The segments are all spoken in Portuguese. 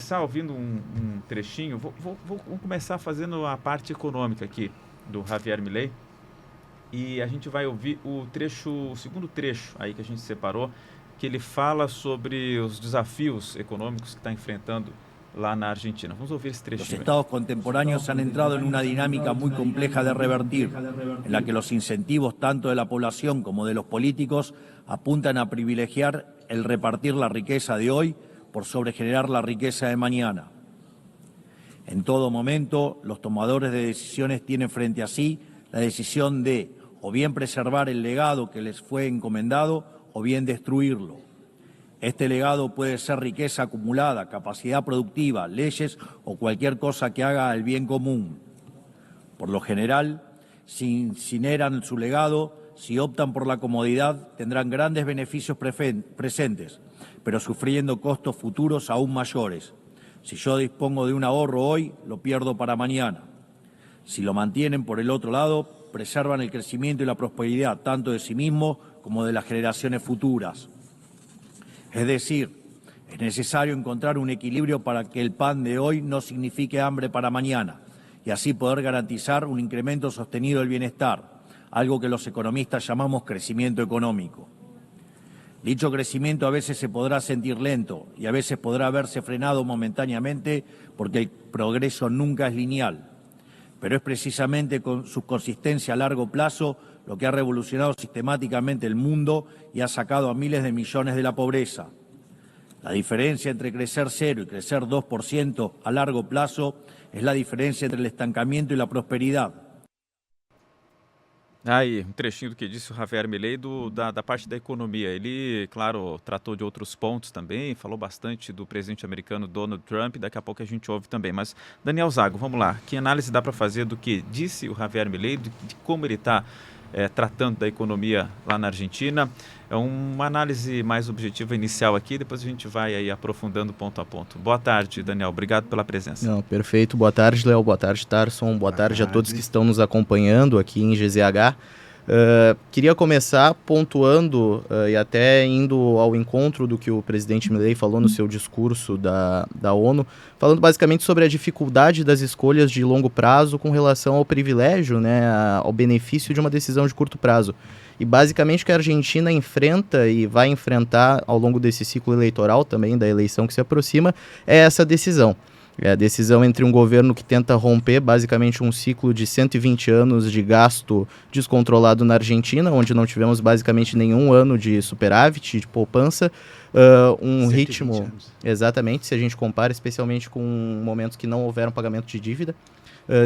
começar ouvindo um trechinho. Vamos começar fazendo a parte econômica aqui do Javier Milei. E a gente vai ouvir o segundo trecho aí que a gente separou, que ele fala sobre os desafios econômicos que está enfrentando lá na Argentina. Vamos ouvir esse Los trechinho. estados contemporáneos han entrado en una dinámica muy compleja de revertir, en la que los incentivos tanto de la población como de los políticos apuntan a privilegiar el repartir la riqueza de hoy por sobre generar la riqueza de mañana. En todo momento, los tomadores de decisiones tienen frente a sí la decisión de o bien preservar el legado que les fue encomendado o bien destruirlo. Este legado puede ser riqueza acumulada, capacidad productiva, leyes o cualquier cosa que haga el bien común. Por lo general, si incineran su legado, si optan por la comodidad, tendrán grandes beneficios presentes, pero sufriendo costos futuros aún mayores. Si yo dispongo de un ahorro hoy, lo pierdo para mañana. Si lo mantienen por el otro lado, preservan el crecimiento y la prosperidad tanto de sí mismos como de las generaciones futuras. Es decir, es necesario encontrar un equilibrio para que el pan de hoy no signifique hambre para mañana y así poder garantizar un incremento sostenido del bienestar, algo que los economistas llamamos crecimiento económico. Dicho crecimiento a veces se podrá sentir lento y a veces podrá verse frenado momentáneamente porque el progreso nunca es lineal. Pero es precisamente con su consistencia a largo plazo lo que ha revolucionado sistemáticamente el mundo y ha sacado a miles de millones de la pobreza. La diferencia entre crecer 0 y crecer 2% a largo plazo es la diferencia entre el estancamiento y la prosperidad. Aí, um trechinho do que disse o Javier Milei da parte da economia. Ele, claro, tratou de outros pontos também, falou bastante do presidente americano Donald Trump, daqui a pouco a gente ouve também. Mas, Daniel Zago, vamos lá. Que análise dá para fazer do que disse o Javier Milei, de como ele está tratando da economia lá na Argentina? É uma análise mais objetiva inicial aqui, depois a gente vai aí aprofundando ponto a ponto. Boa tarde, Daniel. Obrigado pela presença. Não, perfeito. Boa tarde, Léo. Boa tarde, Tarson. Boa tarde a todos que estão nos acompanhando aqui em GZH. Queria começar pontuando e até indo ao encontro do que o presidente Milei falou no seu discurso da ONU, falando basicamente sobre a dificuldade das escolhas de longo prazo com relação ao privilégio, né, ao benefício de uma decisão de curto prazo. E basicamente o que a Argentina enfrenta e vai enfrentar ao longo desse ciclo eleitoral também, da eleição que se aproxima, é essa decisão. É a decisão entre um governo que tenta romper basicamente um ciclo de 120 anos de gasto descontrolado na Argentina, onde não tivemos basicamente nenhum ano de superávit, de poupança, ritmo... Anos. Exatamente, se a gente compara especialmente com momentos que não houveram pagamento de dívida.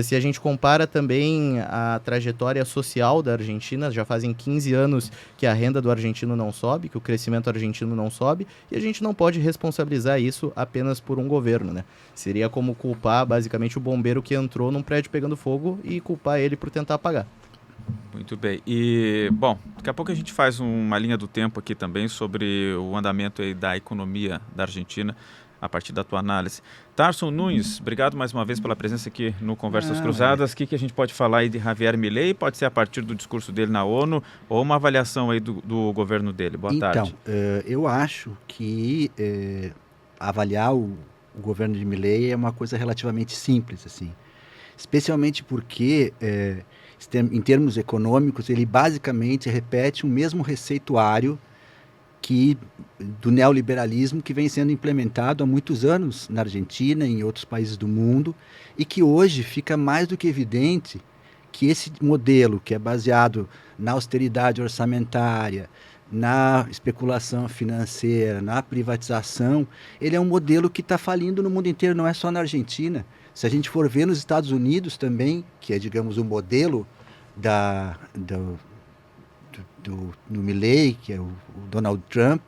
Se a gente compara também a trajetória social da Argentina, já fazem 15 anos que a renda do argentino não sobe, que o crescimento argentino não sobe, e a gente não pode responsabilizar isso apenas por um governo, né? Seria como culpar basicamente o bombeiro que entrou num prédio pegando fogo e culpar ele por tentar apagar. Muito bem. E, bom, daqui a pouco a gente faz uma linha do tempo aqui também sobre o andamento aí da economia da Argentina, a partir da tua análise. Tarson Nunes, obrigado mais uma vez pela presença aqui no Conversas Cruzadas. O que a gente pode falar aí de Javier Milei? Pode ser a partir do discurso dele na ONU ou uma avaliação aí do governo dele. Boa tarde. Então, eu acho que avaliar o governo de Milei é uma coisa relativamente simples, assim. Especialmente porque, em termos econômicos, ele basicamente repete o mesmo receituário do neoliberalismo que vem sendo implementado há muitos anos na Argentina e em outros países do mundo, e que hoje fica mais do que evidente que esse modelo, que é baseado na austeridade orçamentária, na especulação financeira, na privatização, ele é um modelo que está falindo no mundo inteiro, não é só na Argentina. Se a gente for ver nos Estados Unidos também, que é, digamos, o modelo do Milei, que é o Donald Trump,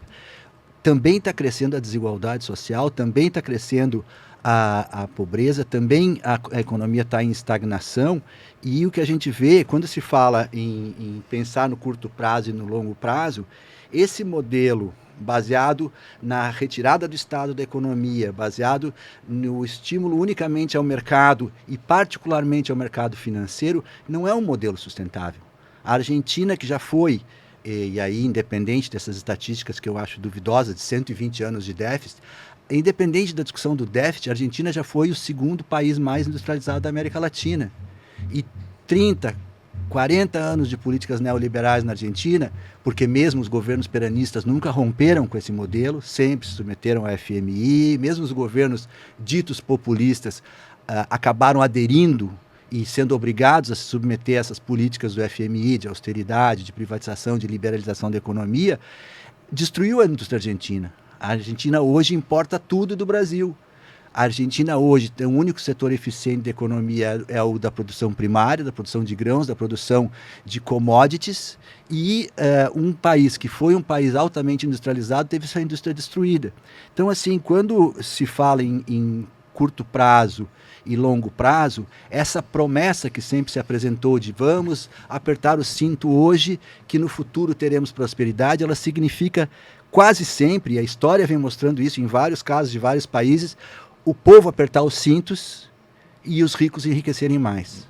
também está crescendo a desigualdade social, também está crescendo a pobreza, também a economia está em estagnação, e o que a gente vê, quando se fala em pensar no curto prazo e no longo prazo, esse modelo baseado na retirada do Estado da economia, baseado no estímulo unicamente ao mercado e particularmente ao mercado financeiro, não é um modelo sustentável. A Argentina, que já foi, e aí independente dessas estatísticas que eu acho duvidosas, de 120 anos de déficit, independente da discussão do déficit, a Argentina já foi o segundo país mais industrializado da América Latina. E 30, 40 anos de políticas neoliberais na Argentina, porque mesmo os governos peronistas nunca romperam com esse modelo, sempre se submeteram ao FMI, mesmo os governos ditos populistas acabaram aderindo e sendo obrigados a se submeter a essas políticas do FMI, de austeridade, de privatização, de liberalização da economia, destruiu a indústria argentina. A Argentina hoje importa tudo do Brasil. A Argentina hoje tem o único setor eficiente da economia é o da produção primária, da produção de grãos, da produção de commodities, e um país que foi um país altamente industrializado teve sua indústria destruída. Então, assim, quando se fala em curto prazo e longo prazo, essa promessa que sempre se apresentou de vamos apertar o cinto hoje, que no futuro teremos prosperidade, ela significa quase sempre, e a história vem mostrando isso em vários casos de vários países, o povo apertar os cintos e os ricos enriquecerem mais.